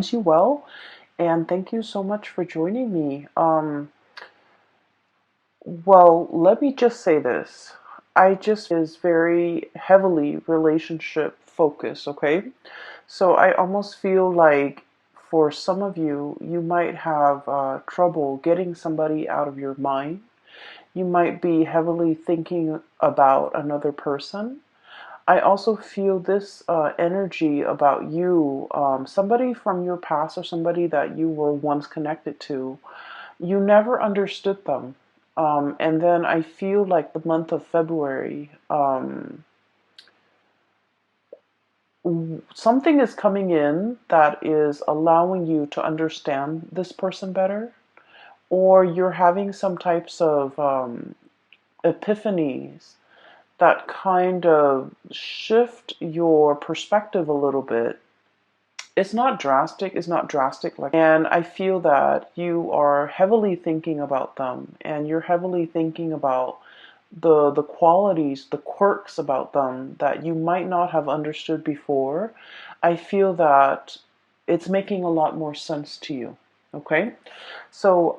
You well, and thank you so much for joining me. Well, let me just say this. I just is very heavily relationship focused, okay? So I almost feel like for some of you, you might have trouble getting somebody out of your mind. You might be heavily thinking about another person. I also feel this energy about you, somebody from your past or somebody that you were once connected to. You never understood them. And then I feel like the month of February, something is coming in that is allowing you to understand this person better, or you're having some types of epiphanies that kind of shift your perspective a little bit. It's not drastic like, and I feel that you are heavily thinking about them, and you're heavily thinking about the qualities, the quirks about them that you might not have understood before. I feel that it's making a lot more sense to you. Okay? So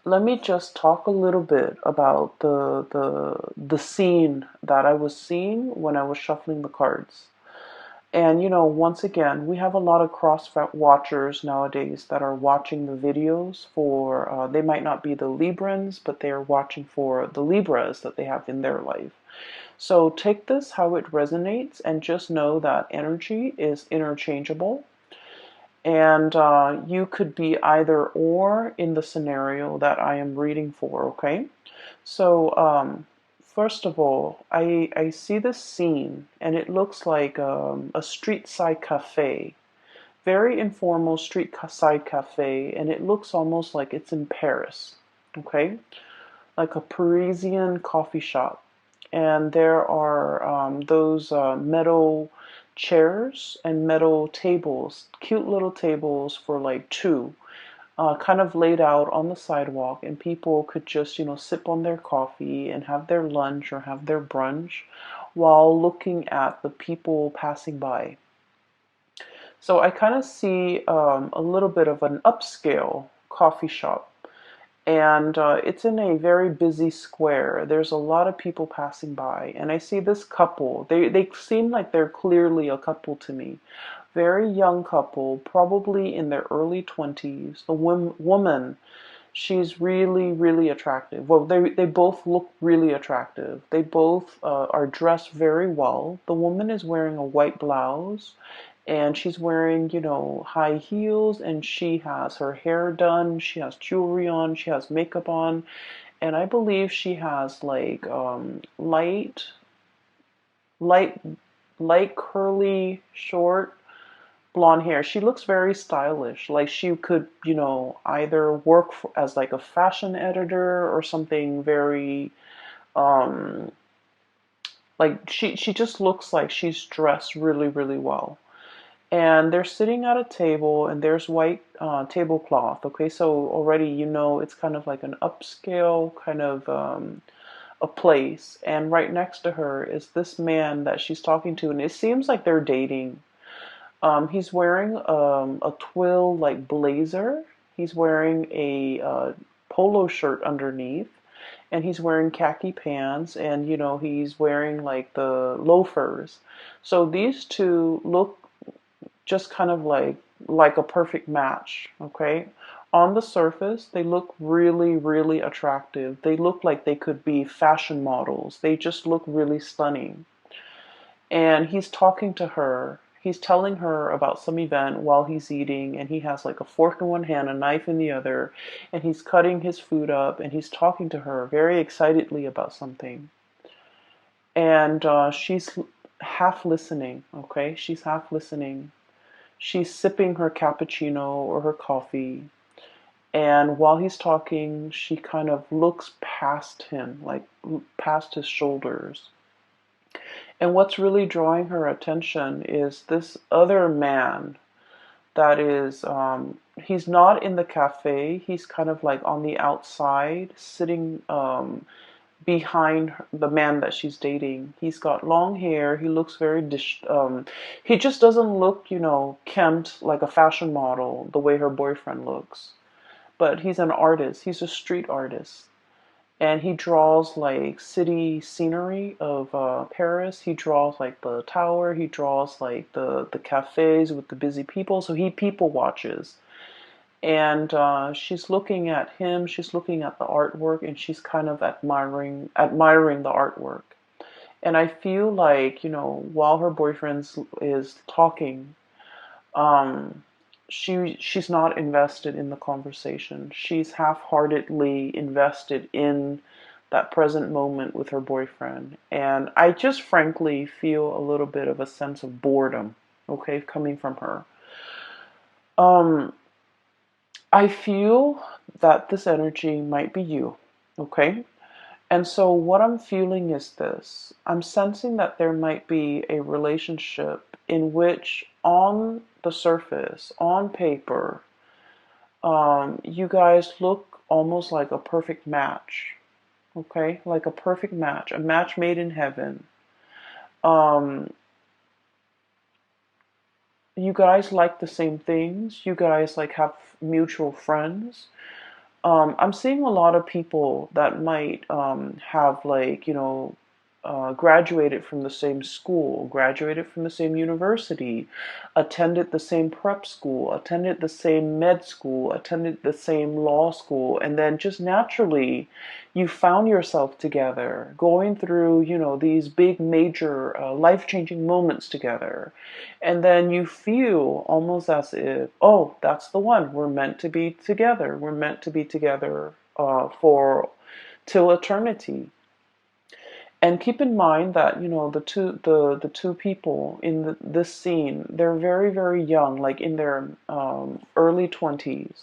let me just talk a little bit about the scene that I was seeing when I was shuffling the cards. And once again, we have a lot of cross watchers nowadays that are watching the videos for, they might not be the Librans, but they are watching for the Libras that they have in their life. So take this how it resonates and just know that energy is interchangeable. And you could be either or in the scenario that I am reading for, okay? So, first of all, I see this scene and it looks like a street side cafe, very informal street side cafe, and it looks almost like it's in Paris, okay? Like a Parisian coffee shop. And there are those metal chairs and metal tables, cute little tables for like two, kind of laid out on the sidewalk, and people could just, sip on their coffee and have their lunch or have their brunch while looking at the people passing by. So I kind of see a little bit of an upscale coffee shop, and it's in a very busy square. There's a lot of people passing by, and I see this couple. They seem like they're clearly a couple to me. Very young couple, probably in their early 20s. The woman, she's really, really attractive. Well, they both look really attractive. They both are dressed very well. The woman is wearing a white blouse, and she's wearing, high heels, and she has her hair done. She has jewelry on. She has makeup on, and I believe she has like light, light curly, short blonde hair. She looks very stylish. Like she could, either work as like a fashion editor or something very um like she just looks like she's dressed really, really well. And they're sitting at a table and there's white tablecloth. Okay, so already it's kind of like an upscale kind of a place. And right next to her is this man that she's talking to, and it seems like they're dating. He's wearing a twill like blazer. He's wearing a polo shirt underneath, and he's wearing khaki pants, and he's wearing like the loafers. So these two look just kind of like a perfect match, okay? On the surface, they look really, really attractive. They look like they could be fashion models. They just look really stunning. And he's talking to her. He's telling her about some event while he's eating, and he has like a fork in one hand, a knife in the other, and he's cutting his food up, and he's talking to her very excitedly about something. And she's half listening, okay? She's half listening. She's sipping her cappuccino or her coffee. And while he's talking, she kind of looks past him, like past his shoulders. And what's really drawing her attention is this other man that is, he's not in the cafe. He's kind of like on the outside, sitting behind the man that she's dating. He's got long hair. He looks very he just doesn't look, kempt like a fashion model the way her boyfriend looks. But he's an artist. He's a street artist. And he draws like city scenery of Paris. He draws like the tower. He draws like the cafes with the busy people. So he people watches. And she's looking at him. She's looking at the artwork, and she's kind of admiring the artwork. And I feel like, while her boyfriend is talking, um, she's not invested in the conversation. She's half-heartedly invested in that present moment with her boyfriend. And I just frankly feel a little bit of a sense of boredom, okay, coming from her. Um, I feel that this energy might be you, okay? And so what I'm feeling is this. I'm sensing that there might be a relationship in which, on the surface, on paper, you guys look almost like a perfect match. Okay? Like a perfect match, a match made in heaven. Um, you guys like the same things. You guys like have mutual friends. I'm seeing a lot of people that might have like, graduated from the same school, graduated from the same university, attended the same prep school, attended the same med school, attended the same law school, and then just naturally you found yourself together, going through, these big major life-changing moments together. And then you feel almost as if, oh, that's the one. We're meant to be together. We're meant to be together for till eternity. And keep in mind that the two people in this scene, they're very, very young, like in their early 20s,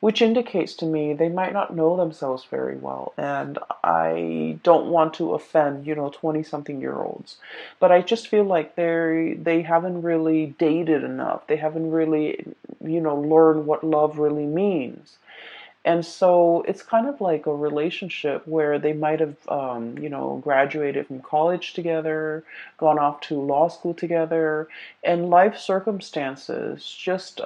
which indicates to me they might not know themselves very well. And I don't want to offend 20 something year olds, but I just feel like they haven't really dated enough. They haven't really learned what love really means. And so it's kind of like a relationship where they might have, graduated from college together, gone off to law school together, and life circumstances just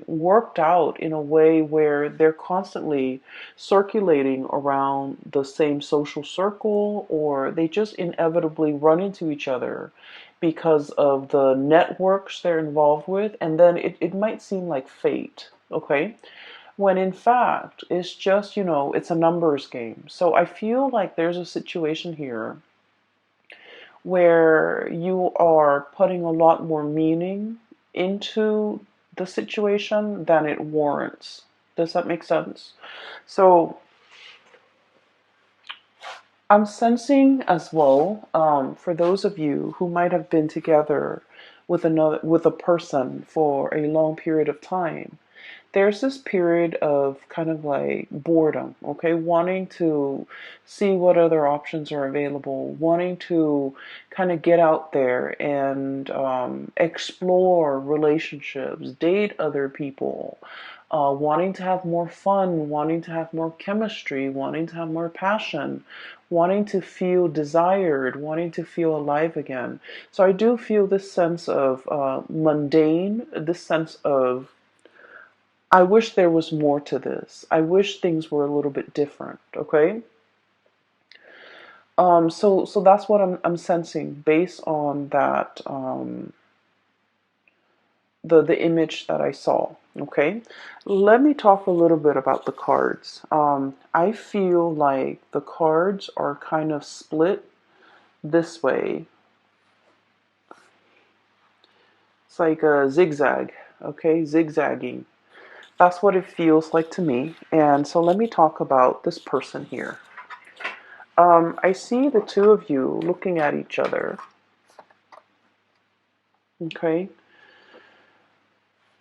worked out in a way where they're constantly circulating around the same social circle, or they just inevitably run into each other because of the networks they're involved with, and then it might seem like fate, okay? When in fact it's just, it's a numbers game. So I feel like there's a situation here where you are putting a lot more meaning into the situation than it warrants. Does that make sense? So I'm sensing as well, for those of you who might have been together with a person for a long period of time, there's this period of kind of like boredom, okay? Wanting to see what other options are available, wanting to kind of get out there and explore relationships, date other people, wanting to have more fun, wanting to have more chemistry, wanting to have more passion, wanting to feel desired, wanting to feel alive again. So I do feel this sense of mundane, this sense of I wish there was more to this. I wish things were a little bit different, okay? So that's what I'm sensing based on that the image that I saw, okay? Let me talk a little bit about the cards. I feel like the cards are kind of split this way. It's like a zigzag, okay? Zigzagging. That's what it feels like to me. And so let me talk about this person here. I see the two of you looking at each other. Okay.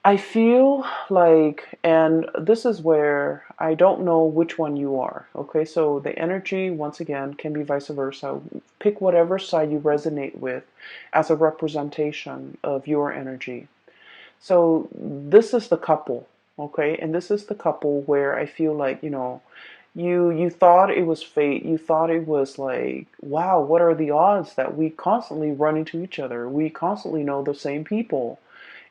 I feel like, and this is where I don't know which one you are. Okay. So the energy, once again, can be vice versa. Pick whatever side you resonate with as a representation of your energy. So this is the couple. Okay. And this is the couple where I feel like, You thought it was fate. You thought it was like, wow, what are the odds that we constantly run into each other? We constantly know the same people.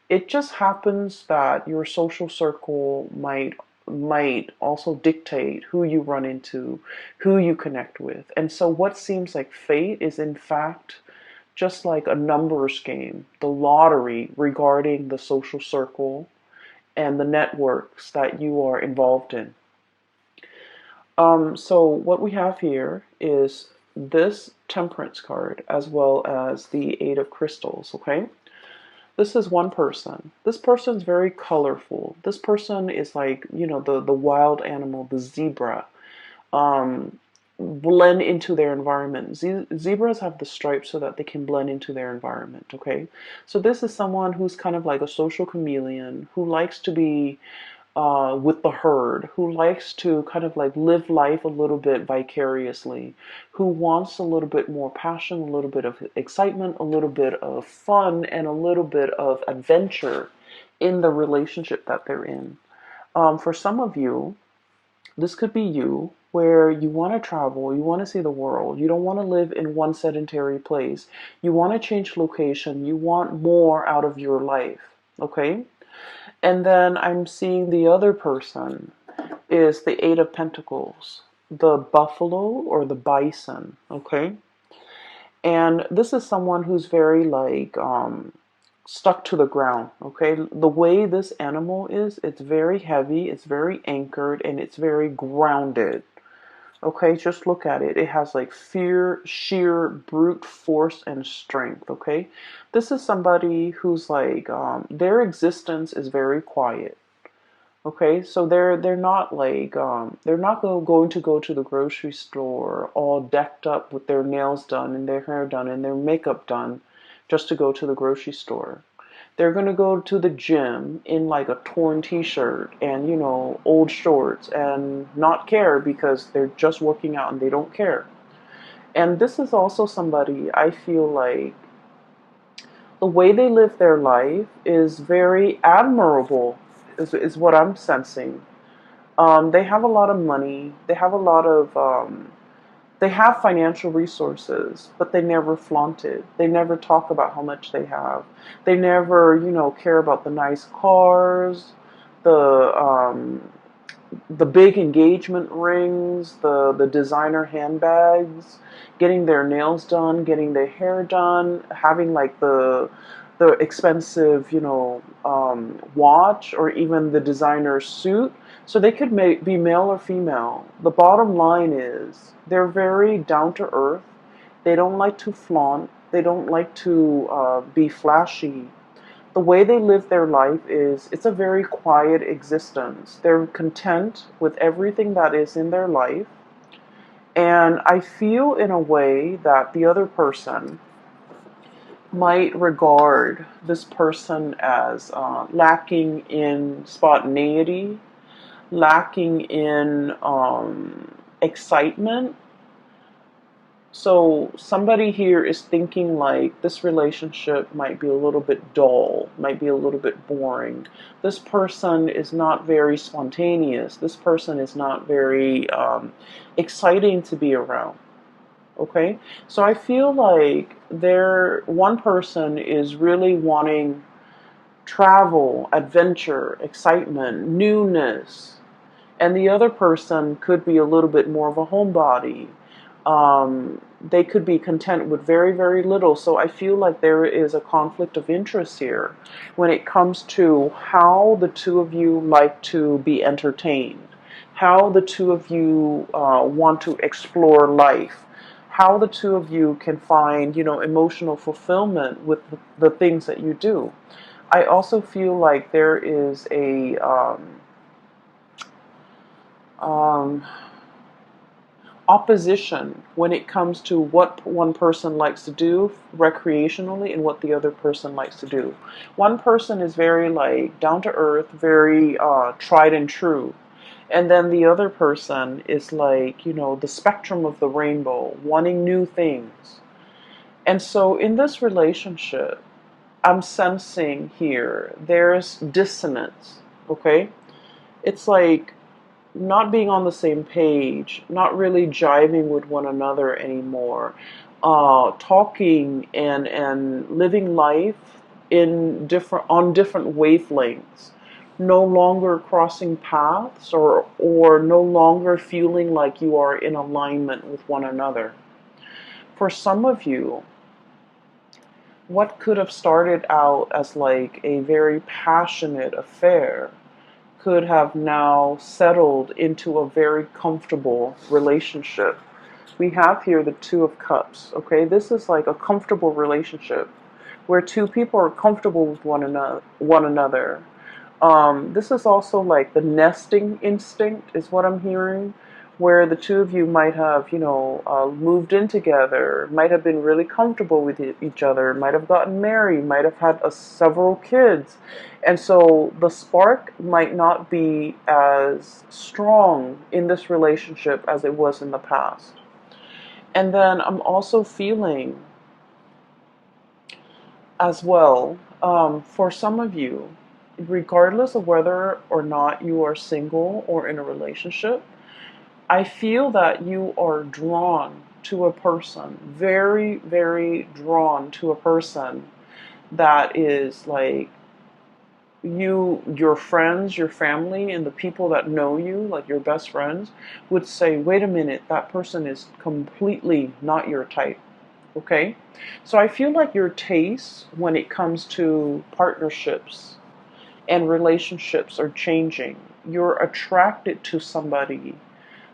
It just happens that your social circle might also dictate who you run into, who you connect with. And so what seems like fate is in fact just like a numbers game, the lottery regarding the social circle and the networks that you are involved in. So what we have here is this Temperance card as well as the Eight of Crystals, okay? This is one person. This person's very colorful. This person is like, the wild animal, the zebra. Um, Blend into their environment. Zebras have the stripes so that they can blend into their environment, okay? So this is someone who's kind of like a social chameleon who likes to be with the herd, who likes to kind of like live life a little bit vicariously, who wants a little bit more passion, a little bit of excitement, a little bit of fun, and a little bit of adventure in the relationship that they're in. For some of you, this could be you where you want to travel, you want to see the world, you don't want to live in one sedentary place, you want to change location, you want more out of your life, okay? And then I'm seeing the other person is the Eight of Pentacles, the buffalo or the bison, okay? And this is someone who's very like stuck to the ground, okay? The way this animal is, it's very heavy, it's very anchored, and it's very grounded. Okay, just look at it. It has like fear, sheer brute force and strength. Okay, this is somebody who's like their existence is very quiet. Okay, so they're not like they're not going to go to the grocery store all decked up with their nails done and their hair done and their makeup done just to go to the grocery store. They're going to go to the gym in like a torn t-shirt and old shorts and not care because they're just working out and they don't care. And this is also somebody I feel like the way they live their life is very admirable, is what I'm sensing. They have a lot of money. They have a lot of, they have financial resources, but they never flaunt it. They never talk about how much they have. They never, care about the nice cars, the, um, the big engagement rings, the designer handbags, getting their nails done, getting their hair done, having like the expensive, watch or even the designer suit. So they could be male or female. The bottom line is they're very down to earth. They don't like to flaunt. They don't like to be flashy. The way they live their life is it's a very quiet existence. They're content with everything that is in their life. And I feel in a way that the other person might regard this person as lacking in spontaneity, lacking in excitement. So somebody here is thinking like this relationship might be a little bit dull, might be a little bit boring. This person is not very spontaneous. This person is not very exciting to be around. Okay, so I feel like one person is really wanting travel, adventure, excitement, newness, and the other person could be a little bit more of a homebody. They could be content with very, very little. So I feel like there is a conflict of interest here when it comes to how the two of you like to be entertained, how the two of you want to explore life, how the two of you can find, emotional fulfillment with the things that you do. I also feel like there is a um, opposition when it comes to what one person likes to do recreationally and what the other person likes to do. One person is very like down to earth, very tried and true. And then the other person is like, the spectrum of the rainbow, wanting new things. And so in this relationship, I'm sensing here there's dissonance, okay? It's like not being on the same page, not really jiving with one another anymore, talking and living life in different on different wavelengths, no longer crossing paths or no longer feeling like you are in alignment with one another. For some of you, what could have started out as like a very passionate affair could have now settled into a very comfortable relationship. We have here the Two of Cups, okay? This is like a comfortable relationship where two people are comfortable with one another. This is also like the nesting instinct, is what I'm hearing, where the two of you might have, moved in together, might have been really comfortable with each other, might have gotten married, might have had several kids. And so the spark might not be as strong in this relationship as it was in the past. And then I'm also feeling as well, for some of you, regardless of whether or not you are single or in a relationship, I feel that you are drawn to a person, very, very drawn to a person that is like your friends, your family, and the people that know you, like your best friends, would say, wait a minute, that person is completely not your type. Okay? So I feel like your tastes when it comes to partnerships and relationships are changing. You're attracted to somebody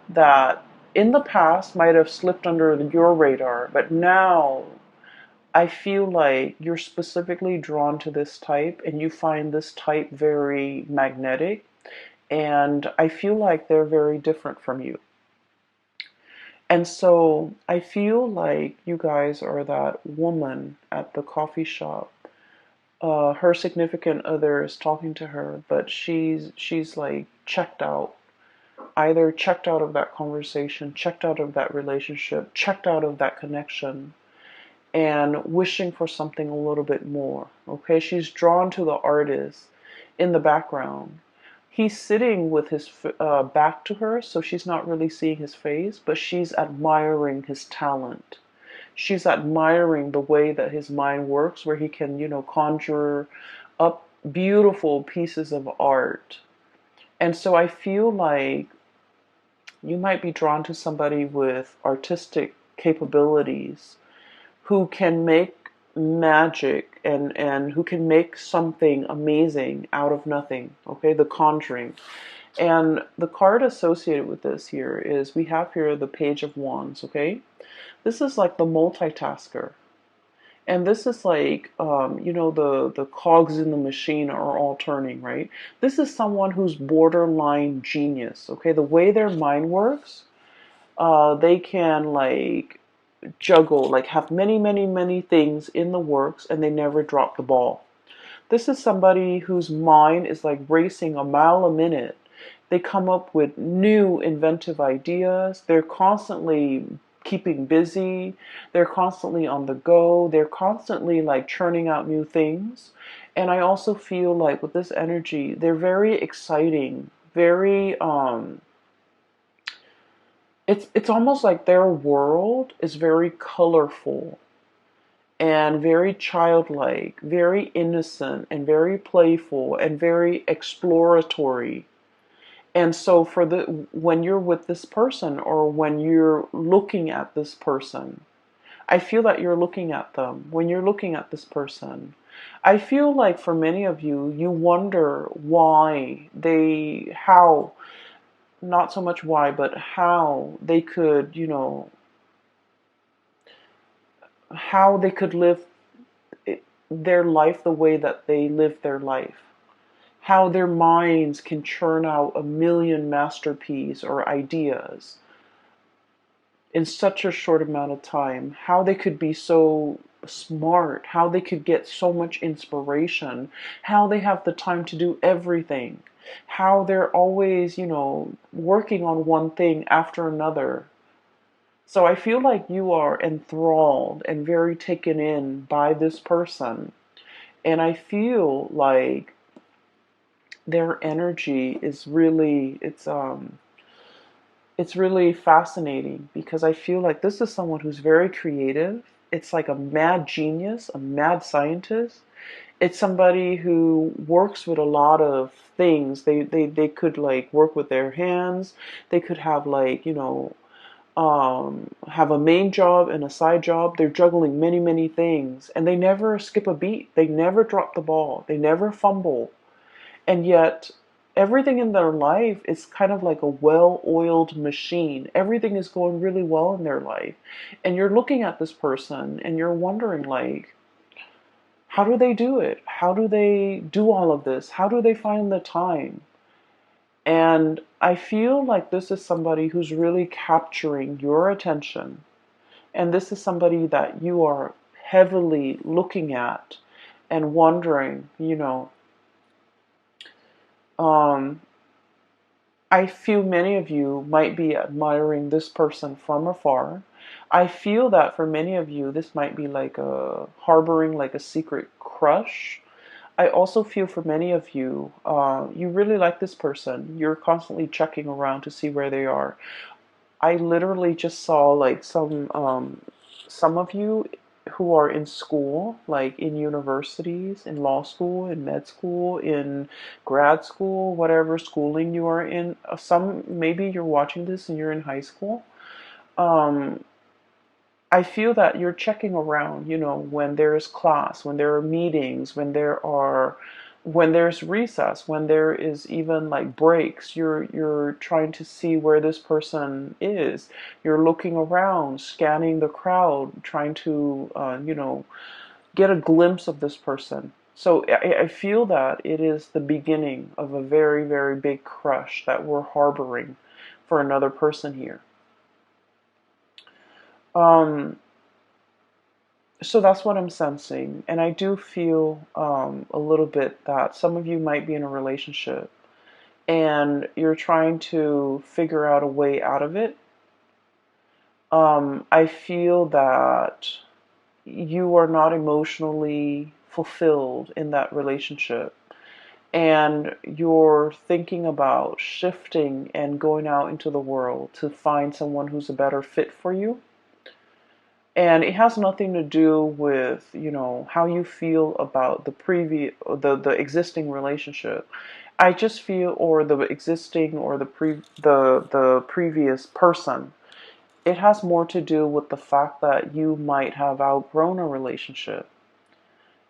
that in the past might have slipped under your radar, but now I feel like you're specifically drawn to this type and you find this type very magnetic, and I feel like they're very different from you. And so I feel like you guys are that woman at the coffee shop. Her significant other is talking to her, but she's like checked out. Either checked out of that conversation, checked out of that relationship, checked out of that connection, and wishing for something a little bit more. Okay, she's drawn to the artist in the background. He's sitting with his back to her, so she's not really seeing his face, but she's admiring his talent. She's admiring the way that his mind works, where he can, conjure up beautiful pieces of art. And so I feel like you might be drawn to somebody with artistic capabilities who can make magic and who can make something amazing out of nothing. Okay, the conjuring. And the card associated with this here is we have here the Page of Wands. Okay, this is like the multitasker. And this is like, the cogs in the machine are all turning, right? This is someone who's borderline genius, okay? The way their mind works, they can like juggle, like have many, many, many things in the works and they never drop the ball. This is somebody whose mind is like racing a mile a minute. They come up with new inventive ideas. They're constantly keeping busy. They're constantly on the go. They're constantly like churning out new things. And I also feel like with this energy, they're very exciting, very it's almost like their world is very colorful and very childlike, very innocent and very playful and very exploratory. And so for the when you're with this person or when you're looking at this person, I feel that you're looking at them. When you're looking at this person, I feel like for many of you, you wonder how, not so much why, but how they could, how they could live their life the way that they live their life. How their minds can churn out a million masterpieces or ideas in such a short amount of time. How they could be so smart, how they could get so much inspiration, how they have the time to do everything, how they're always, working on one thing after another. So I feel like you are enthralled and very taken in by this person. And I feel like their energy is really, it's it's really fascinating because I feel like this is someone who's very creative. It's like a mad genius, a mad scientist. It's somebody who works with a lot of things. They could like work with their hands. They could have like, have a main job and a side job. They're juggling many, many things, and they never skip a beat. They never drop the ball. They never fumble. And yet, everything in their life is kind of like a well-oiled machine. Everything is going really well in their life. And you're looking at this person and you're wondering, like, how do they do it? How do they do all of this? How do they find the time? And I feel like this is somebody who's really capturing your attention. And this is somebody that you are heavily looking at and wondering, um, I feel many of you might be admiring this person from afar. I feel that for many of you, this might be like a harboring like a secret crush. I also feel for many of you, you really like this person. You're constantly checking around to see where they are. I literally just saw like some of you who are in school, like in universities, in law school, in med school, in grad school, whatever schooling you are in. Some maybe you're watching this and you're in high school. Um, I feel that you're checking around, when there is class, when there are meetings, when there's recess, when there is even like breaks, you're trying to see where this person is. You're looking around, scanning the crowd, trying to, get a glimpse of this person. So I feel that it is the beginning of a very, very big crush that we're harboring for another person here. Um, So that's what I'm sensing. And I do feel a little bit that some of you might be in a relationship and you're trying to figure out a way out of it. I feel that you are not emotionally fulfilled in that relationship. And you're thinking about shifting and going out into the world to find someone who's a better fit for you. And it has nothing to do with, how you feel about the existing relationship. I just feel, or the existing, or the previous person. It has more to do with the fact that you might have outgrown a relationship,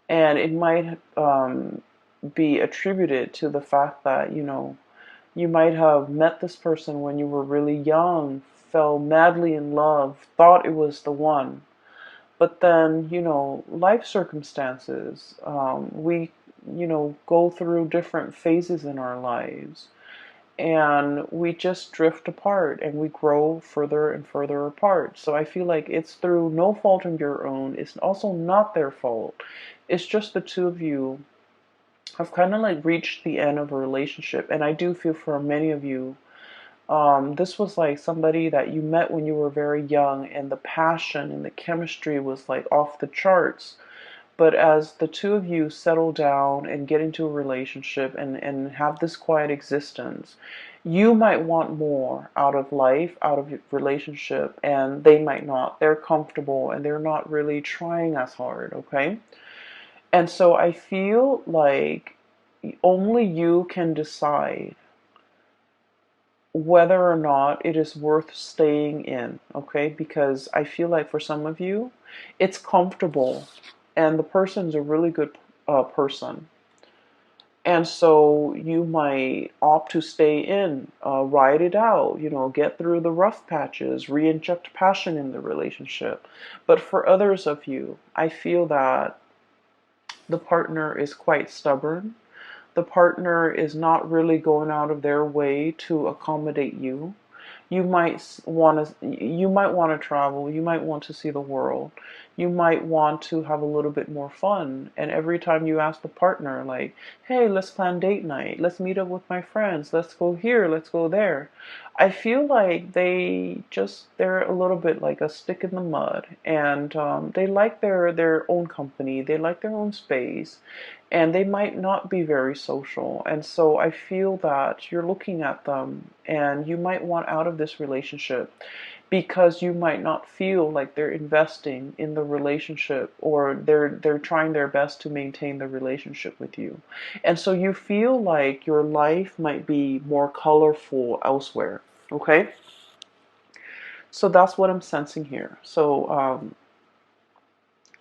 and it might be attributed to the fact that you might have met this person when you were really young, fell madly in love, thought it was the one. But then, life circumstances, we, go through different phases in our lives and we just drift apart and we grow further and further apart. So I feel like it's through no fault of your own. It's also not their fault. It's just the two of you have kind of like reached the end of a relationship. And I do feel for many of you, this was like somebody that you met when you were very young, and the passion and the chemistry was like off the charts. But as the two of you settle down and get into a relationship and have this quiet existence, you might want more out of life, out of your relationship, and they might not. They're comfortable and they're not really trying as hard, okay? And so I feel like only you can decide whether or not it is worth staying in, okay? Because I feel like for some of you, it's comfortable and the person's a really good person. And so you might opt to stay in, ride it out, get through the rough patches, re-inject passion in the relationship. But for others of you, I feel that the partner is quite stubborn. The partner is not really going out of their way to accommodate you. You might want to travel, you might want to see the world, you might want to have a little bit more fun, and every time you ask the partner like, hey, let's plan date night, let's meet up with my friends, let's go here, let's go there, I feel like they're a little bit like a stick in the mud, and they like their own company, they like their own space, and they might not be very social. And so I feel that you're looking at them and you might want out of this relationship because you might not feel like they're investing in the relationship, or they're trying their best to maintain the relationship with you. And so you feel like your life might be more colorful elsewhere. Okay? So that's what I'm sensing here. So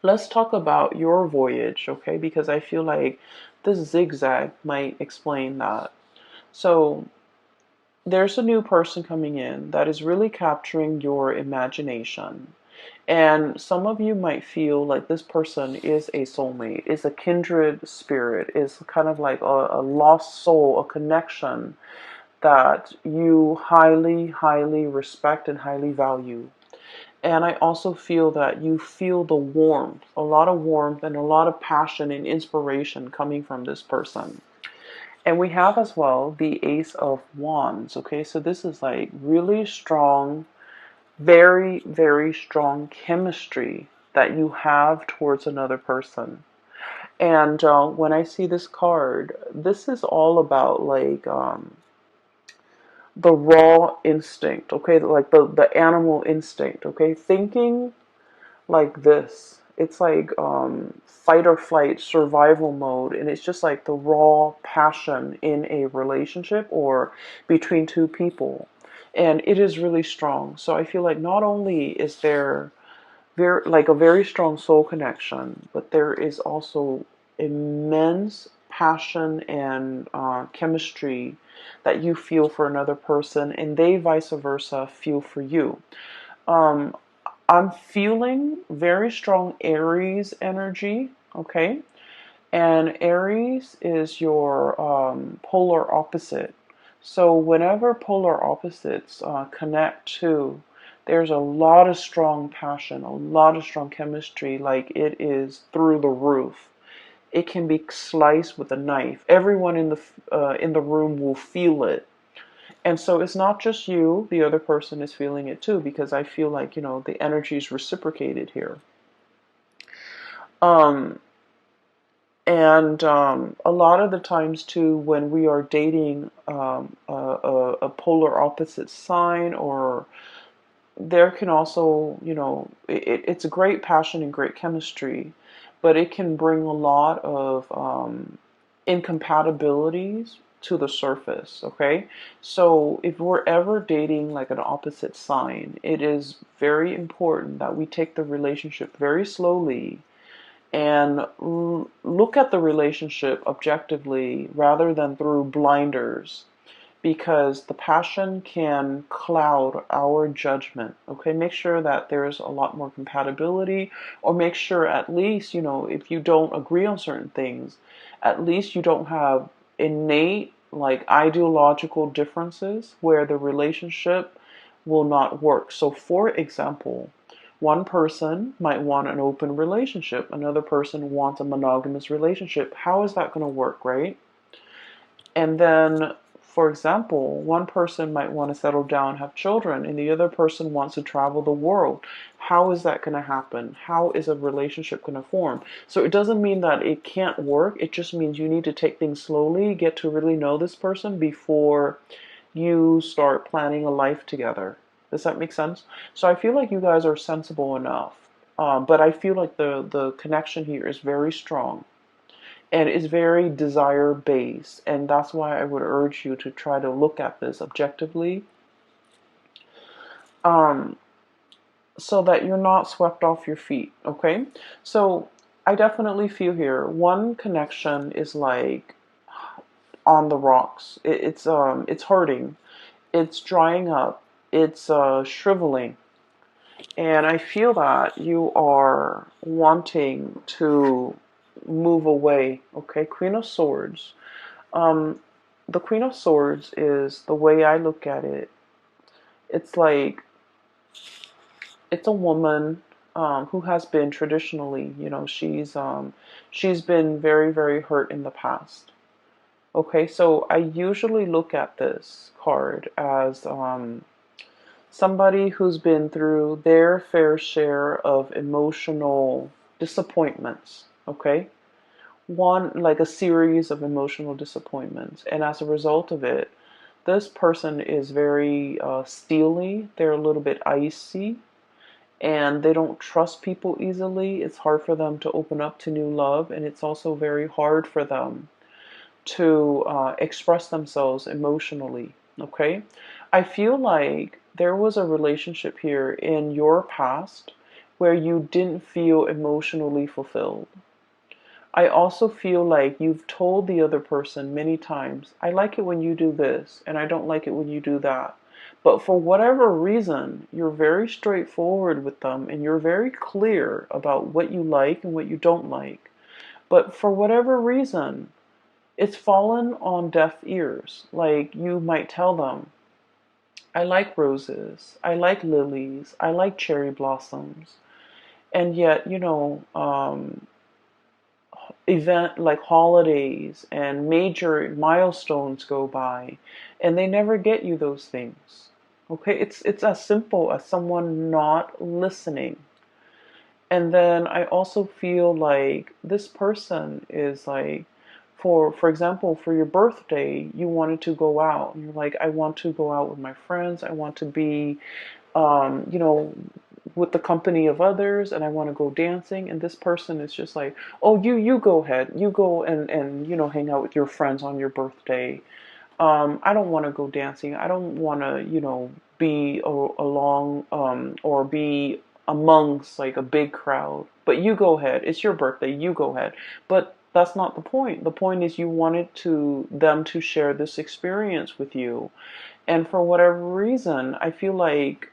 let's talk about your voyage, okay? Because I feel like this zigzag might explain that. So there's a new person coming in that is really capturing your imagination. And some of you might feel like this person is a soulmate, is a kindred spirit, is kind of like a lost soul, a connection that you highly, highly respect and highly value. And I also feel that you feel the warmth, a lot of warmth and a lot of passion and inspiration coming from this person. And we have as well the Ace of Wands. Okay, so this is like really strong, very, very strong chemistry that you have towards another person. And when I see this card, this is all about like the raw instinct, okay, like the animal instinct, okay, thinking like this. It's like fight or flight survival mode, and it's just like the raw passion in a relationship or between two people, and it is really strong. So I feel like not only is there a very strong soul connection, but there is also immense passion and chemistry that you feel for another person, and they vice versa feel for you. Um, I'm feeling very strong Aries energy, okay? And Aries is your polar opposite. So whenever polar opposites connect to, there's a lot of strong passion, a lot of strong chemistry, like it is through the roof. It can be sliced with a knife. Everyone in the room will feel it. And so it's not just you, the other person is feeling it too, because I feel like, the energy is reciprocated here. Um, and a lot of the times too, when we are dating a polar opposite sign, or there can also, it's a great passion and great chemistry, but it can bring a lot of incompatibilities to the surface, okay? So if we're ever dating like an opposite sign, it is very important that we take the relationship very slowly and look at the relationship objectively rather than through blinders, because the passion can cloud our judgment. Okay, make sure that there's a lot more compatibility, or make sure at least, if you don't agree on certain things, at least you don't have innate, like ideological differences where the relationship will not work. So, for example, one person might want an open relationship, another person wants a monogamous relationship. How is that going to work, right? And then, for example, one person might want to settle down, have children, and the other person wants to travel the world. How is that going to happen? How is a relationship going to form? So it doesn't mean that it can't work. It just means you need to take things slowly, get to really know this person before you start planning a life together. Does that make sense? So I feel like you guys are sensible enough. But I feel like the connection here is very strong and is very desire based, and that's why I would urge you to try to look at this objectively, um, so that you're not swept off your feet. Okay, so I definitely feel here one connection is like on the rocks. It's hurting, it's drying up, it's shriveling, and I feel that you are wanting to move away. Okay, Queen of Swords. Um, the Queen of Swords is, the way I look at it, it's like it's a woman who has been traditionally, she's been very, very hurt in the past. Okay, so I usually look at this card as somebody who's been through their fair share of emotional disappointments. Okay, one, like a series of emotional disappointments. And as a result of it, this person is very steely. They're a little bit icy, and they don't trust people easily. It's hard for them to open up to new love, and it's also very hard for them to express themselves emotionally. Okay? I feel like there was a relationship here in your past where you didn't feel emotionally fulfilled. I also feel like you've told the other person many times, I like it when you do this, and I don't like it when you do that. But for whatever reason, you're very straightforward with them and you're very clear about what you like and what you don't like. But for whatever reason, it's fallen on deaf ears. Like you might tell them, I like roses, I like lilies, I like cherry blossoms. And yet, event like holidays and major milestones go by and they never get you those things. Okay, it's as simple as someone not listening. And then I also feel like this person is like, for example, for your birthday you wanted to go out and you're like, I want to go out with my friends, I want to be um, you know, with the company of others, and I want to go dancing. And this person is just like, oh, you go ahead, you go and hang out with your friends on your birthday. I don't want to go dancing. I don't want to be along or be amongst like a big crowd. But you go ahead. It's your birthday. You go ahead. But that's not the point. The point is you wanted to them to share this experience with you. And for whatever reason, I feel like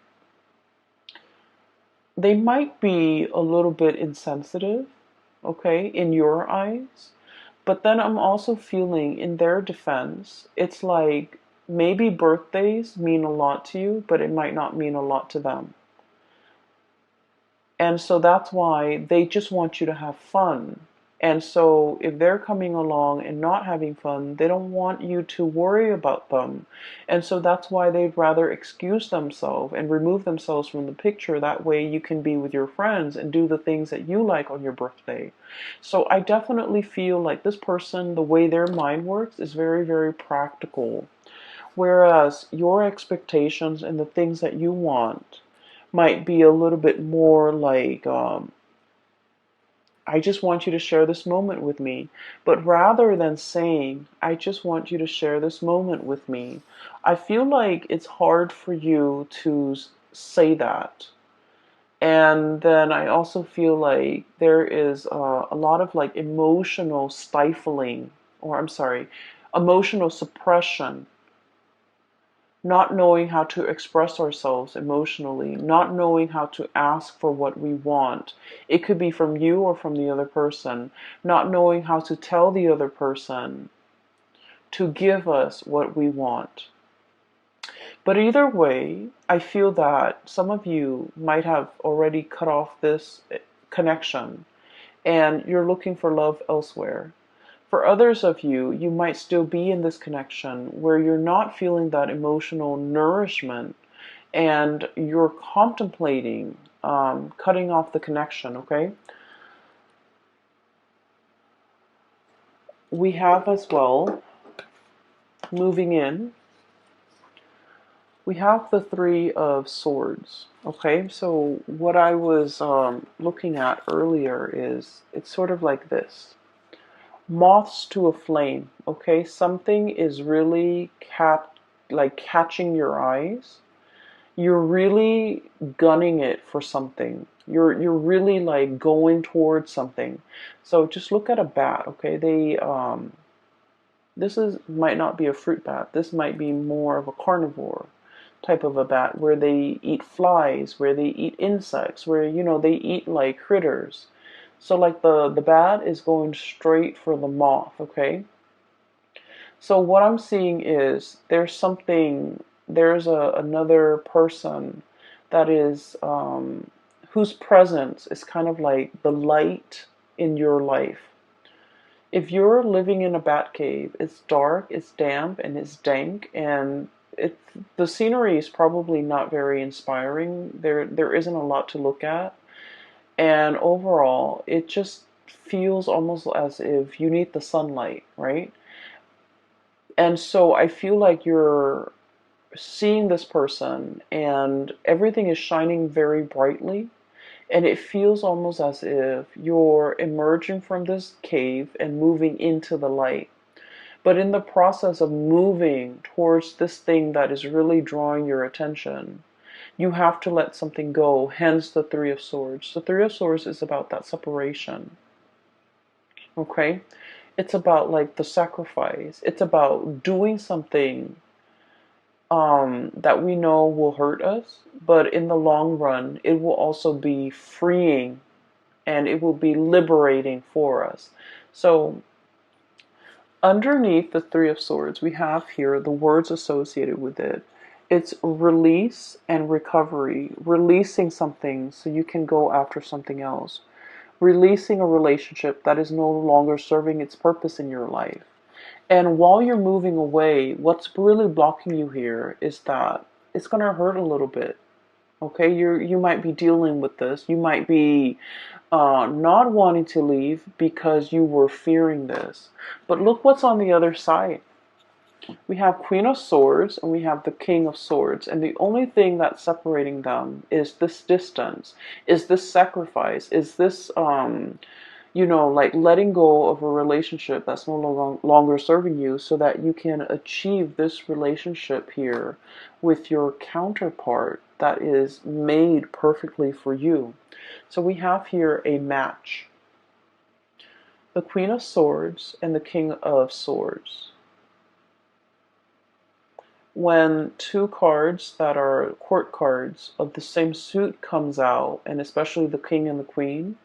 they might be a little bit insensitive, okay, in your eyes. But then I'm also feeling in their defense, it's like maybe birthdays mean a lot to you, but it might not mean a lot to them. And so that's why they just want you to have fun. And so if they're coming along and not having fun, they don't want you to worry about them. And so that's why they'd rather excuse themselves and remove themselves from the picture. That way you can be with your friends and do the things that you like on your birthday. So I definitely feel like this person, the way their mind works, is very, very practical. Whereas your expectations and the things that you want might be a little bit more like, I just want you to share this moment with me. But rather than saying, I just want you to share this moment with me, I feel like it's hard for you to say that. And then I also feel like there is a lot of like emotional stifling, or I'm sorry, emotional suppression, not knowing how to express ourselves emotionally, not knowing how to ask for what we want. It could be from you or from the other person, not knowing how to tell the other person to give us what we want. But either way, I feel that some of you might have already cut off this connection and you're looking for love elsewhere. For others of you, you might still be in this connection where you're not feeling that emotional nourishment and you're contemplating cutting off the connection, okay? We have as well, moving in, we have the Three of Swords, okay? So what I was looking at earlier is it's sort of like this. Moths to a flame, okay? Something is really catching your eyes. You're really gunning it for something. You're really like going towards something. So just look at a bat, okay? This is might not be a fruit bat. This might be more of a carnivore type of a bat where they eat flies, where they eat insects, where they eat like critters. So like the bat is going straight for the moth, okay? So what I'm seeing is there's another person that is whose presence is kind of like the light in your life. If you're living in a bat cave, it's dark, it's damp, and it's dank, and the scenery is probably not very inspiring. There isn't a lot to look at, and overall, feels almost as if you need the sunlight, right? And so I feel like you're seeing this person and everything is shining very brightly. And it feels almost as if you're emerging from this cave and moving into the light. But in the process of moving towards this thing that is really drawing your attention, you have to let something go, hence the Three of Swords. The Three of Swords is about that separation, okay? It's about like the sacrifice. It's about doing something that we know will hurt us, but in the long run, it will also be freeing and it will be liberating for us. So, underneath the Three of Swords, we have here the words associated with it. It's release and recovery, releasing something so you can go after something else, releasing a relationship that is no longer serving its purpose in your life. And while you're moving away, what's really blocking you here is that it's going to hurt a little bit. Okay, you might be dealing with this. You might be not wanting to leave because you were fearing this. But look what's on the other side. We have Queen of Swords and we have the King of Swords. And the only thing that's separating them is this distance, is this sacrifice, is this, like letting go of a relationship that's no longer serving you so that you can achieve this relationship here with your counterpart that is made perfectly for you. So we have here a match. The Queen of Swords and the King of Swords. When two cards that are court cards of the same suit comes out, and especially the King and the Queen,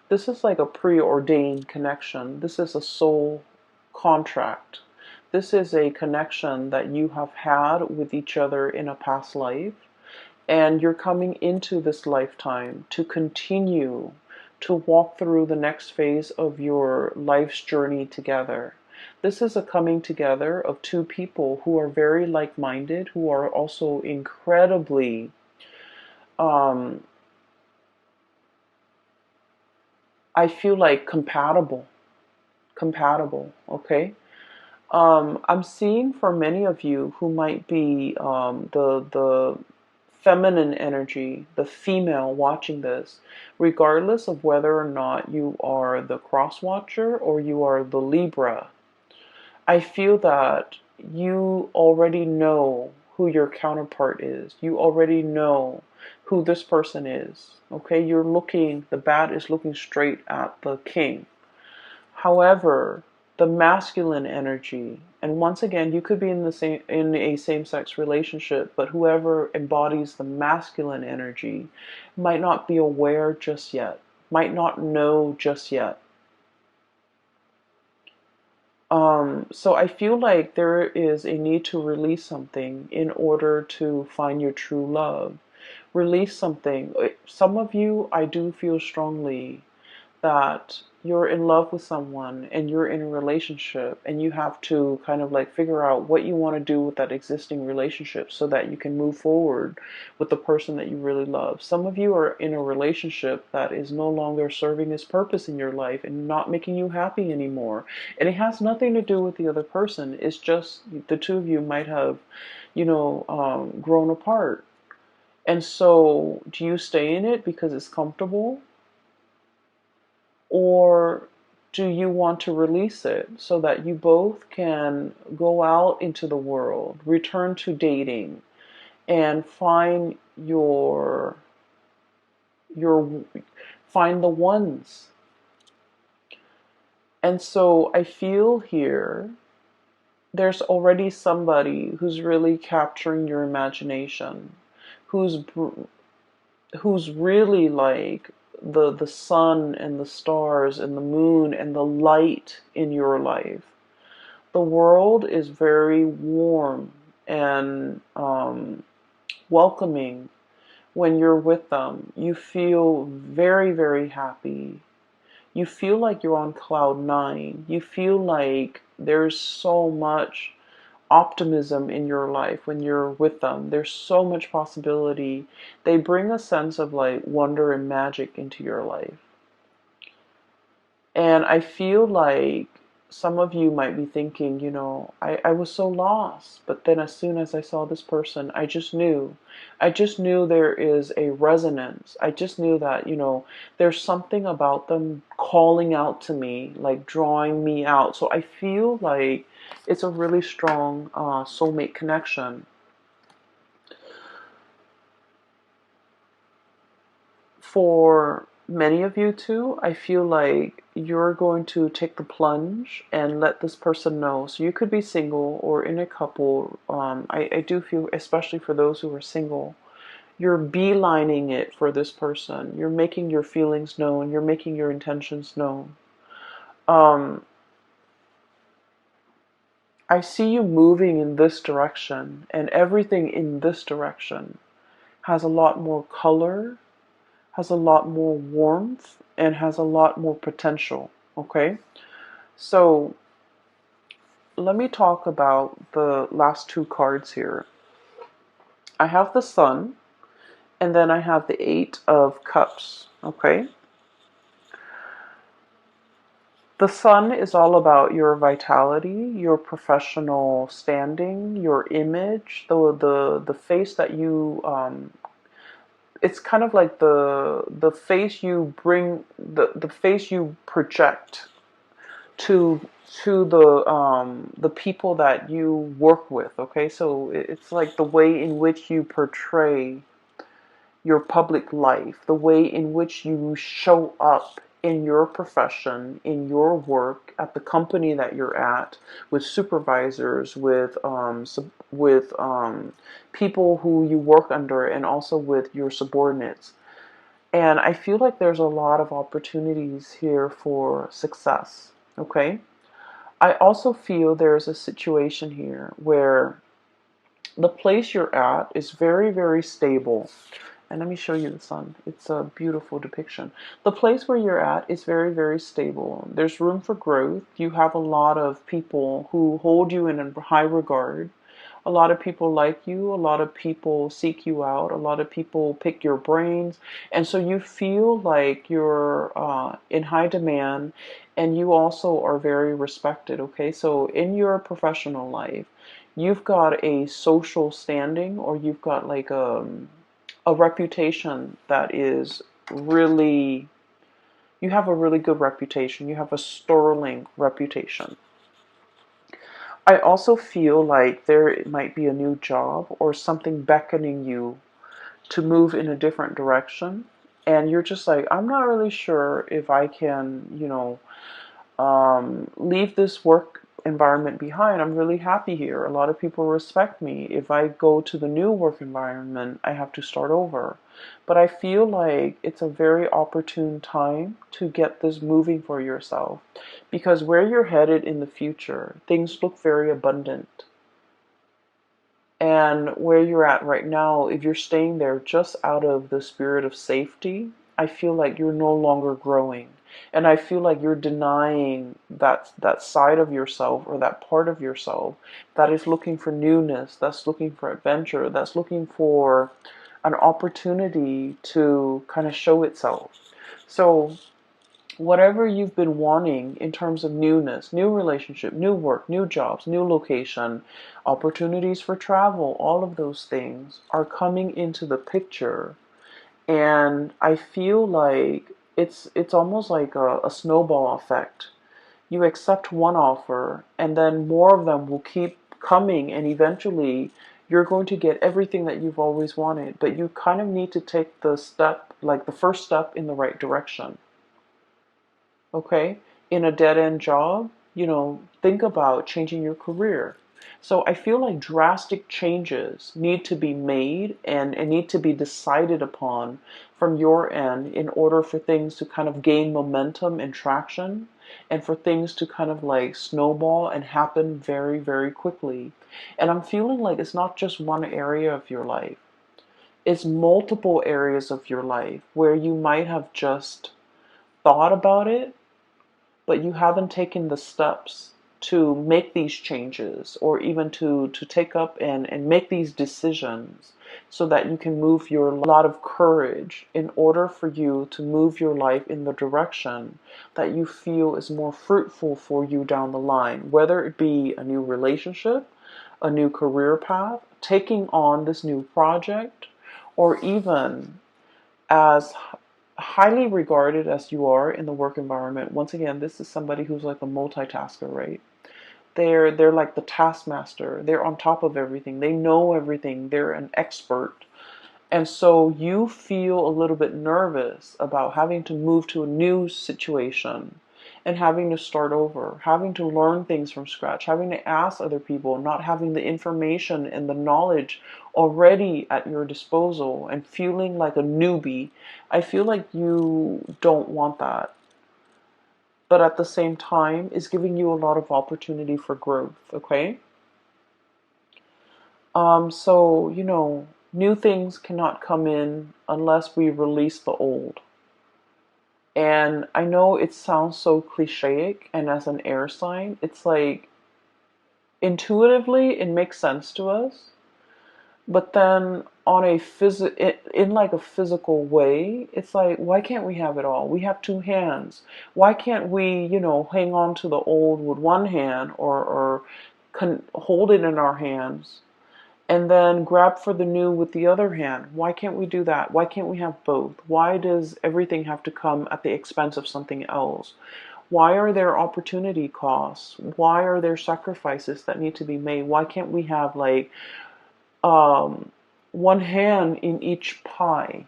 this is like a preordained connection. This is a soul contract. This is a connection that you have had with each other in a past life. And you're coming into this lifetime to continue to walk through the next phase of your life's journey together. This is a coming together of two people who are very like-minded, who are also incredibly I feel like compatible, okay? I'm seeing for many of you who might be the feminine energy, the female watching this, regardless of whether or not you are the cross watcher or you are the Libra. I feel that you already know who your counterpart is. You already know who this person is. Okay, the bat is looking straight at the king. However, the masculine energy, and once again, you could be in a same-sex relationship, but whoever embodies the masculine energy might not be aware just yet, might not know just yet. So I feel like there is a need to release something in order to find your true love. Release something. Some of you, I do feel strongly that you're in love with someone and you're in a relationship and you have to kind of like figure out what you want to do with that existing relationship so that you can move forward with the person that you really love. Some of you are in a relationship that is no longer serving its purpose in your life and not making you happy anymore. And it has nothing to do with the other person. It's just the two of you might have, grown apart. And so do you stay in it because it's comfortable? Or do you want to release it so that you both can go out into the world, return to dating, and your find the ones? And so I feel here there's already somebody who's really capturing your imagination, who's really like the sun and the stars and the moon and the light in your life. The world is very warm and welcoming when you're with them. You feel very, very happy. You feel like you're on cloud nine. You feel like there's so much optimism in your life when you're with them. There's so much possibility. They bring a sense of like wonder and magic into your life. And I feel like some of you might be thinking, I was so lost. But then as soon as I saw this person, I just knew. I just knew there is a resonance. I just knew that, there's something about them calling out to me, like drawing me out. So I feel like it's a really strong soulmate connection. For many of you too, I feel like you're going to take the plunge and let this person know. So you could be single or in a couple. I do feel, especially for those who are single, you're beelining it for this person. You're making your feelings known. You're making your intentions known. Um, I see you moving in this direction, and everything in this direction has a lot more color, has a lot more warmth, and has a lot more potential. Okay, so let me talk about the last two cards here. I have the Sun, and then I have the Eight of Cups. Okay, the Sun is all about your vitality, your professional standing, your image, the face that you it's kind of like the face you bring, the face you project to the people that you work with. Okay, so it's like the way in which you portray your public life, the way in which you show up in your profession, in your work, at the company that you're at, with supervisors, with people who you work under, and also with your subordinates. And I feel like there's a lot of opportunities here for success. Okay. I also feel there's a situation here where the place you're at is very, very stable. And let me show you the Sun. It's a beautiful depiction. The place where you're at is very, very stable. There's room for growth. You have a lot of people who hold you in high regard. A lot of people like you. A lot of people seek you out. A lot of people pick your brains. And so you feel like you're in high demand, and you also are very respected. Okay, so in your professional life, you've got a social standing, or you've got like a reputation that is really, you have a really good reputation. You have a sterling reputation. I also feel like there might be a new job or something beckoning you to move in a different direction. And you're just like, I'm not really sure if I can, leave this work environment behind. I'm really happy here. A lot of people respect me. If I go to the new work environment, I have to start over. But I feel like it's a very opportune time to get this moving for yourself, because where you're headed in the future, things look very abundant. And where you're at right now, if you're staying there just out of the spirit of safety, I feel like you're no longer growing. And I feel like you're denying that side of yourself, or that part of yourself that is looking for newness, that's looking for adventure, that's looking for an opportunity to kind of show itself. So whatever you've been wanting in terms of newness, new relationship, new work, new jobs, new location, opportunities for travel, all of those things are coming into the picture. And I feel like it's almost like a snowball effect. You accept one offer, and then more of them will keep coming, and eventually you're going to get everything that you've always wanted. But you kind of need to take the step, like the first step in the right direction. Okay, in a dead end job, think about changing your career. So I feel like drastic changes need to be made, and need to be decided upon from your end in order for things to kind of gain momentum and traction, and for things to kind of like snowball and happen very, very quickly. And I'm feeling like it's not just one area of your life, it's multiple areas of your life where you might have just thought about it, but you haven't taken the steps to make these changes, or even to take up and make these decisions, so that you can move your lot of courage in order for you to move your life in the direction that you feel is more fruitful for you down the line, whether it be a new relationship, a new career path, taking on this new project, or even as highly regarded as you are in the work environment. Once again, this is somebody who's like a multitasker, right? They're like the taskmaster. They're on top of everything. They know everything. They're an expert. And so you feel a little bit nervous about having to move to a new situation and having to start over, having to learn things from scratch, having to ask other people, not having the information and the knowledge already at your disposal, and feeling like a newbie. I feel like you don't want that, but at the same time is giving you a lot of opportunity for growth, okay? So, new things cannot come in unless we release the old. And I know it sounds so clichéic, and as an air sign, it's like intuitively it makes sense to us, but then on a in like a physical way, it's like, why can't we have it all? We have two hands. Why can't we, hang on to the old with one hand, or hold it in our hands and then grab for the new with the other hand? Why can't we do that? Why can't we have both? Why does everything have to come at the expense of something else? Why are there opportunity costs? Why are there sacrifices that need to be made? Why can't we have like one hand in each pie?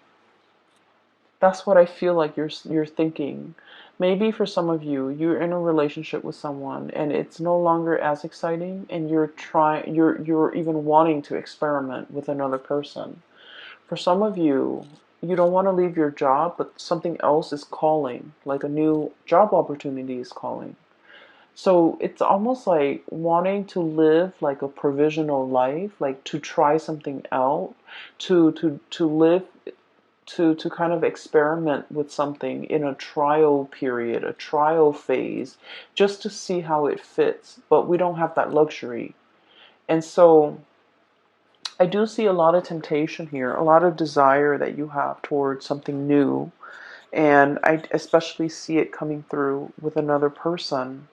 That's what I feel like you're thinking. Maybe for some of you, you're in a relationship with someone and it's no longer as exciting, and you're even wanting to experiment with another person. For some of you, you don't want to leave your job, but something else is calling, like a new job opportunity is calling. So it's almost like wanting to live like a provisional life, like to try something out, to live, to kind of experiment with something in a trial period, a trial phase, just to see how it fits. But we don't have that luxury. And so I do see a lot of temptation here, a lot of desire that you have towards something new. And I especially see it coming through with another person.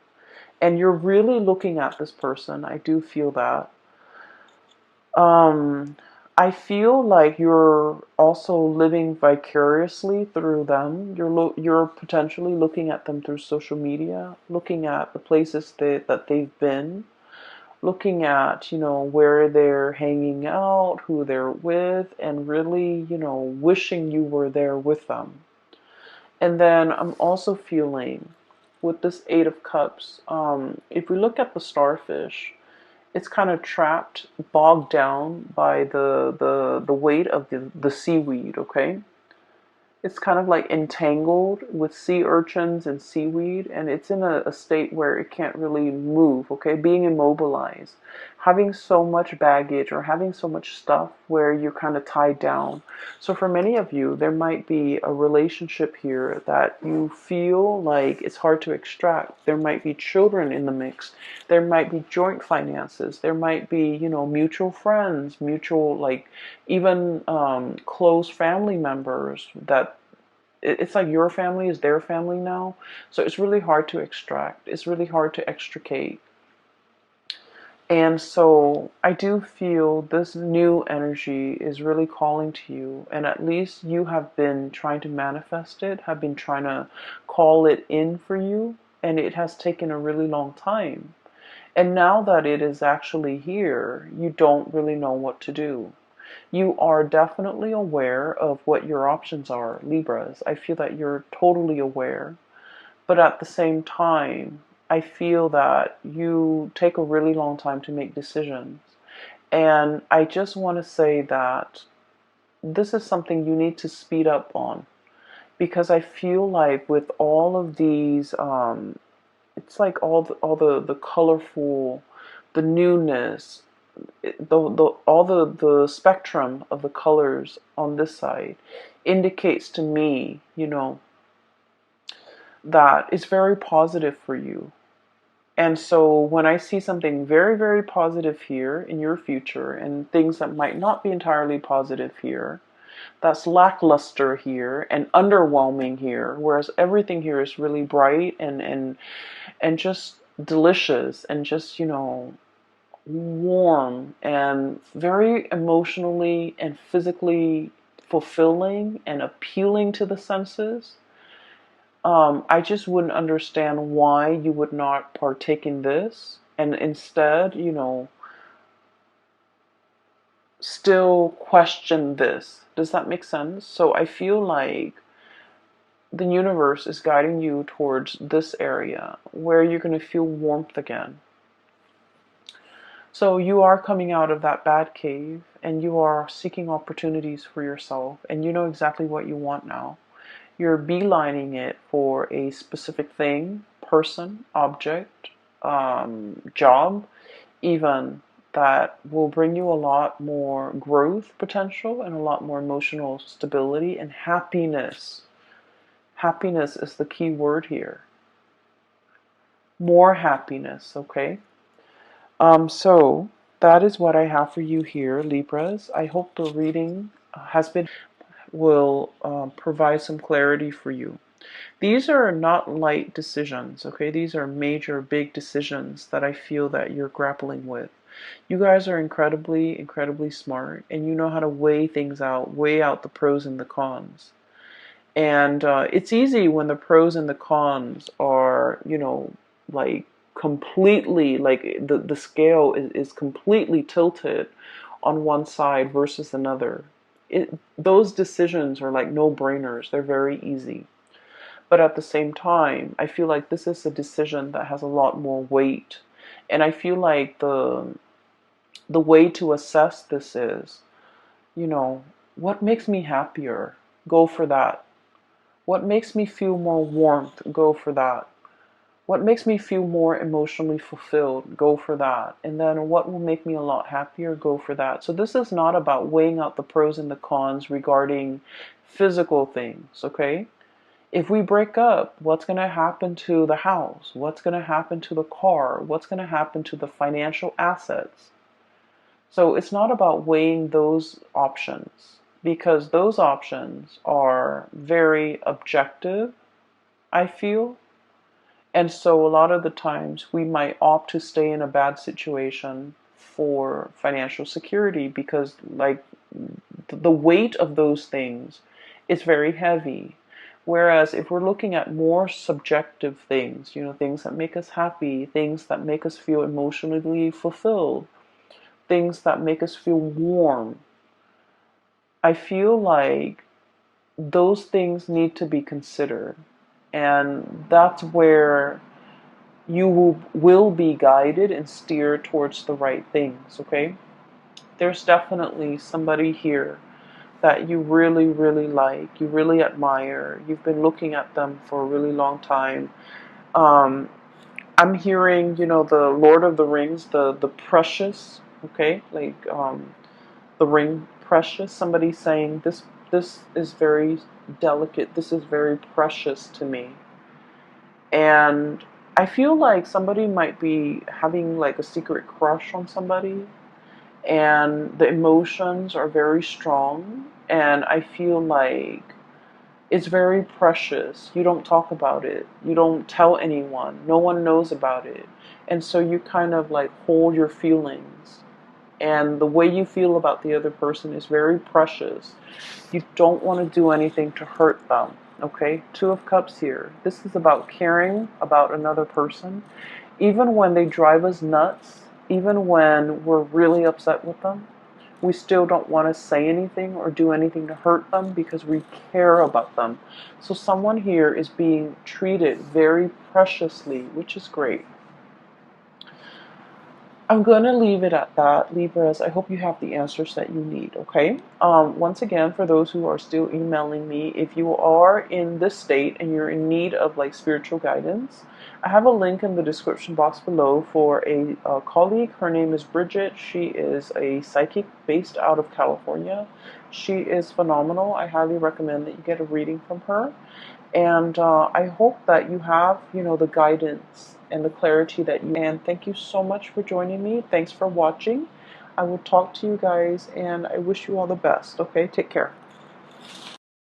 And you're really looking at this person. I do feel that. Um, I feel like you're also living vicariously through them. You're potentially looking at them through social media, looking at the places that they've been, looking at, where they're hanging out, who they're with, and really, wishing you were there with them. And then I'm also feeling with this Eight of Cups, if we look at the starfish, it's kind of trapped, bogged down by the weight of the seaweed, okay? It's kind of like entangled with sea urchins and seaweed, and it's in a state where it can't really move, okay? Being immobilized, having so much baggage or having so much stuff where you're kind of tied down. So for many of you, there might be a relationship here that you feel like it's hard to extract. There might be children in the mix. There might be joint finances. There might be, mutual friends, mutual, like, even close family members that it's like your family is their family now. So it's really hard to extract. It's really hard to extricate. And so I do feel this new energy is really calling to you. And at least you have been trying to manifest it, have been trying to call it in for you. And it has taken a really long time. And now that it is actually here, you don't really know what to do. You are definitely aware of what your options are, Libras. I feel that you're totally aware. But at the same time, I feel that you take a really long time to make decisions. And I just want to say that this is something you need to speed up on. Because I feel like with all of these, it's like all the colorful, the newness, all the spectrum of the colors on this side indicates to me, that it's very positive for you. And so when I see something very, very positive here in your future and things that might not be entirely positive here, that's lackluster here and underwhelming here, whereas everything here is really bright and just delicious and just, warm and very emotionally and physically fulfilling and appealing to the senses. I just wouldn't understand why you would not partake in this and instead, still question this. Does that make sense? So I feel like the universe is guiding you towards this area where you're going to feel warmth again. So you are coming out of that bad cave and you are seeking opportunities for yourself and you know exactly what you want now. You're beelining it for a specific thing, person, object, job, even that will bring you a lot more growth potential and a lot more emotional stability and happiness. Happiness is the key word here. More happiness, okay? So that is what I have for you here, Libras. I hope the reading will provide some clarity for you. These are not light decisions, okay? These are major, big decisions that I feel that you're grappling with. You guys are incredibly, incredibly smart, and you know how to weigh out the pros and the cons. And it's easy when the pros and the cons are, like completely, like the scale is completely tilted on one side versus another. Those decisions are like no-brainers. They're very easy. But at the same time, I feel like this is a decision that has a lot more weight. And I feel like the way to assess this is, what makes me happier? Go for that. What makes me feel more warmth? Go for that. What makes me feel more emotionally fulfilled? Go for that. And then what will make me a lot happier? Go for that. So this is not about weighing out the pros and the cons regarding physical things, okay? If we break up, what's going to happen to the house? What's going to happen to the car? What's going to happen to the financial assets? So it's not about weighing those options because those options are very objective, I feel. And so a lot of the times we might opt to stay in a bad situation for financial security because like the weight of those things is very heavy. Whereas if we're looking at more subjective things, things that make us happy, things that make us feel emotionally fulfilled, things that make us feel warm, I feel like those things need to be considered. And that's where you will be guided and steered towards the right things, okay? There's definitely somebody here that you really, really like, you really admire, you've been looking at them for a really long time. I'm hearing, the Lord of the Rings, the precious, okay? Like the ring precious, somebody saying this is very delicate, this is very precious to me. And I feel like somebody might be having like a secret crush on somebody and the emotions are very strong and I feel like it's very precious. You don't talk about it. You don't tell anyone. No one knows about it. And so you kind of like hold your feelings. And the way you feel about the other person is very precious. You don't want to do anything to hurt them. Okay? Two of Cups here. This is about caring about another person. Even when they drive us nuts, even when we're really upset with them, we still don't want to say anything or do anything to hurt them because we care about them. So someone here is being treated very preciously, which is great. I'm going to leave it at that, Libras. I hope you have the answers that you need, okay? Once again, for those who are still emailing me, if you are in this state and you're in need of like spiritual guidance, I have a link in the description box below for a colleague. Her name is Bridget. She is a psychic based out of California. She is phenomenal. I highly recommend that you get a reading from her. And I hope that you have, the guidance and the clarity that you. And thank you so much for joining me. Thanks for watching. I will talk to you guys, and I wish you all the best. Okay, take care.